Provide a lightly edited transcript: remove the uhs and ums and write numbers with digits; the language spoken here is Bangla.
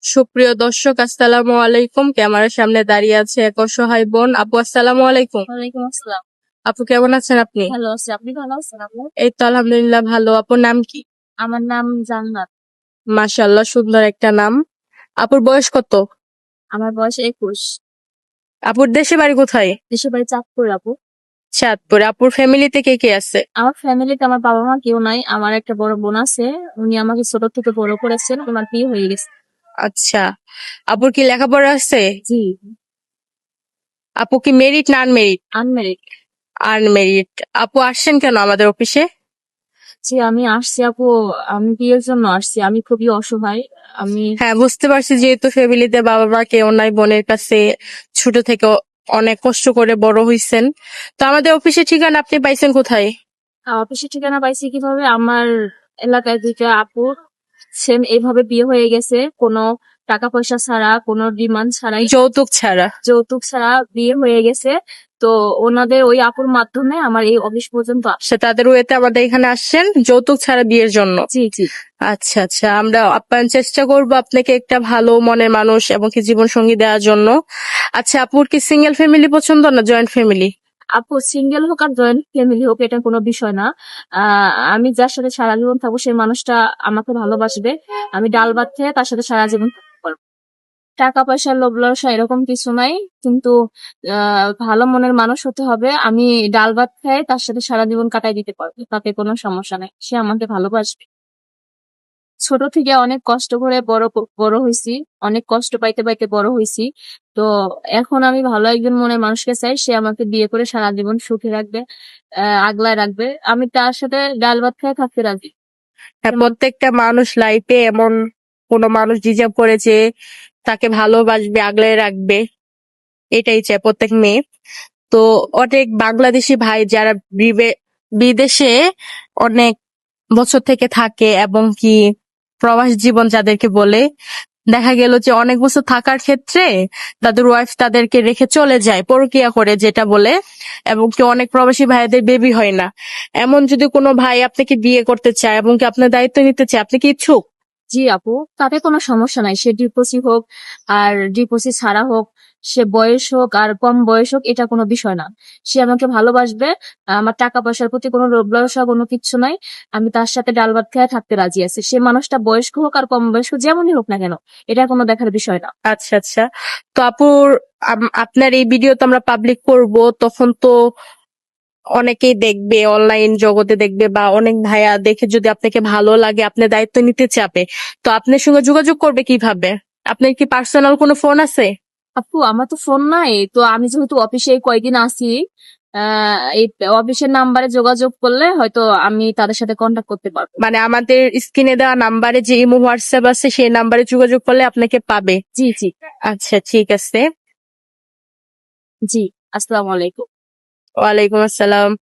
সুপ্রিয় দর্শক, আসসালামু আলাইকুম। ক্যামেরার সামনে দাঁড়িয়ে আছে এক অসহায় বোন। আপু, আসসালামু আলাইকুম। ওয়ালাইকুম আসসালাম। আপু, কেমন আছেন আপনি? ভালো আছি, আপনি ভালো আছেন আপু? এই তো আলহামদুলিল্লাহ ভালো। আপুর নাম কি? আমার নাম জান্নাত। মাশাআল্লাহ, সুন্দর একটা নাম। আপুর বয়স কত? আমার বয়স 21। আপুর দেশে বাড়ি কোথায়? দেশের বাড়ি চাঁদপুর আপু। চাঁদপুরে। আপুর ফ্যামিলিতে কে কে আছে? আমার ফ্যামিলিতে আমার বাবা মা কেউ নাই, আমার একটা বড় বোন আছে। উনি আমাকে ছোট থেকে বড় করেছেন, ওনার বিয়ে হয়ে গেছে। আচ্ছা, আপুর কি লেখাপড়া আছে? জি। আপু কি মেরিট না আনমেরিট? আনমেরিড। আনমেরিট। আপু আসছেন কেন আমাদের অফিসে? জি, আমি আসছি আপু। আমি বিয়ের জন্য আসছি, আমি খুবই অসহায়। আমি হ্যাঁ, বুঝতে পারছি, যেহেতু ফ্যামিলিতে বাবা মা কেউ নাই, বোনের কাছে ছোট থেকে অনেক কষ্ট করে বড় হইছেন। তো আমাদের অফিসের ঠিকানা আপনি পাইছেন কোথায়? অফিসের ঠিকানা পাইছি কিভাবে, আমার এলাকায় দুইটা আপুর সেম এইভাবে বিয়ে হয়ে গেছে, কোনো টাকা পয়সা ছাড়া, কোনো ডিমান্ড ছাড়াই, যৌতুক ছাড়া? যৌতুক ছাড়া বিয়ে হয়ে গেছে। তো ওনাদের ওই আপুর মাধ্যমে আমার এই অফিস পর্যন্ত সে তাদের ওয়েতে আমাদের এখানে আসছেন যৌতুক ছাড়া বিয়ের জন্য? জি জি। আচ্ছা আচ্ছা, আমরা আপ্যায়ন চেষ্টা করবো আপনাকে একটা ভালো মনের মানুষ এবং কি জীবন সঙ্গী দেওয়ার জন্য। আচ্ছা, আপুর কি সিঙ্গেল ফ্যামিলি পছন্দ না জয়েন্ট ফ্যামিলি? আপু সিঙ্গেল হোক আর জয়েন্ট ফ্যামিলি হোক, এটা কোনো বিষয় না। আমি যার সাথে সারা জীবন থাকবো সেই মানুষটা আমাকে ভালোবাসবে। আমি ডাল ভাত খেয়ে তার সাথে সারা জীবন থাকতে পারবো। টাকা পয়সার লোভ লালসা এরকম কিছু নাই, কিন্তু ভালো মনের মানুষ হতে হবে। আমি ডাল ভাত খাই তার সাথে সারা জীবন কাটাই দিতে পারবো, তাতে কোনো সমস্যা নাই, সে আমাকে ভালোবাসবে। ছোট থেকে অনেক কষ্ট করে বড় হয়েছি, অনেক কষ্ট পাইতে পাইতে বড় হয়েছি। তো এখন আমি ভালো একজন মনের মানুষকে চাই, সে আমাকে বিয়ে করে সারা জীবন সুখে রাখবে, আগলায় রাখবে। আমি তার সাথে ডাল ভাত খেয়ে থাকতে রাজি। হ্যাঁ, যেমন প্রত্যেকটা মানুষ লাইফে এমন কোন মানুষ ডিজার্ভ করে যে তাকে ভালোবাসবে, আগলে রাখবে, এটাই চায় প্রত্যেক মেয়ে। তো অনেক বাংলাদেশি ভাই যারা বিদেশে অনেক বছর থেকে থাকে এবং কি প্রবাস জীবন যাদেরকে বলে, দেখা গেল যে অনেক বছর থাকার ক্ষেত্রে তাদের ওয়াইফ তাদেরকে রেখে চলে যায়, পরকিয়া করে যেটা বলে, এবং কি অনেক প্রবাসী ভাইদের বেবি হয় না। এমন যদি কোনো ভাই আপনাকে বিয়ে করতে চায় এবং কি আপনার দায়িত্ব নিতে চায়, আপনি কি ইচ্ছুক? জি আপু, তাতে কোনো সমস্যা নাই, সে ডিপোসি হোক আর ডিপোসি ছাড়া হোক, সে বয়স হোক আর কম বয়স হোক, এটা কোনো বিষয় না। সে আমাকে ভালোবাসবে। আমার টাকা পয়সার প্রতি কোনো লোভ লালসা কোনো কিচ্ছু নাই। আমি তার সাথে ডাল ভাত খেয়ে থাকতে রাজি আছি, সে মানুষটা বয়স্ক হোক আর কম বয়স্ক যেমনই হোক না কেন, এটা কোনো দেখার বিষয় না। আচ্ছা আচ্ছা। তো আপুর আপনার এই ভিডিও তো আমরা পাবলিক করব, তখন তো অনেকেই দেখবে, অনলাইন জগতে দেখবে, বা অনেক ভাইয়া দেখে যদি আপনাকে ভালো লাগে, আপনার দায়িত্ব নিতে চাবে, তো আপনার সঙ্গে যোগাযোগ করবে কিভাবে? আপনার কি পার্সোনাল কোনো ফোন আছে? আপু আমার তো ফোন নাই, তো আমি যেহেতু অফিসে এই কয়দিন আছি, এই অফিসের নাম্বারে যোগাযোগ করলে হয়তো আমি তাদের সাথে কন্ট্যাক্ট করতে পারবো। মানে আমাদের স্ক্রিনে দেওয়া নাম্বারে যে ইমো হোয়াটসঅ্যাপ আছে, সেই নাম্বারে যোগাযোগ করলে আপনাকে পাবে। জি জি। আচ্ছা, ঠিক আছে। জি। আসসালামু আলাইকুম। ওয়ালাইকুম আসসালাম।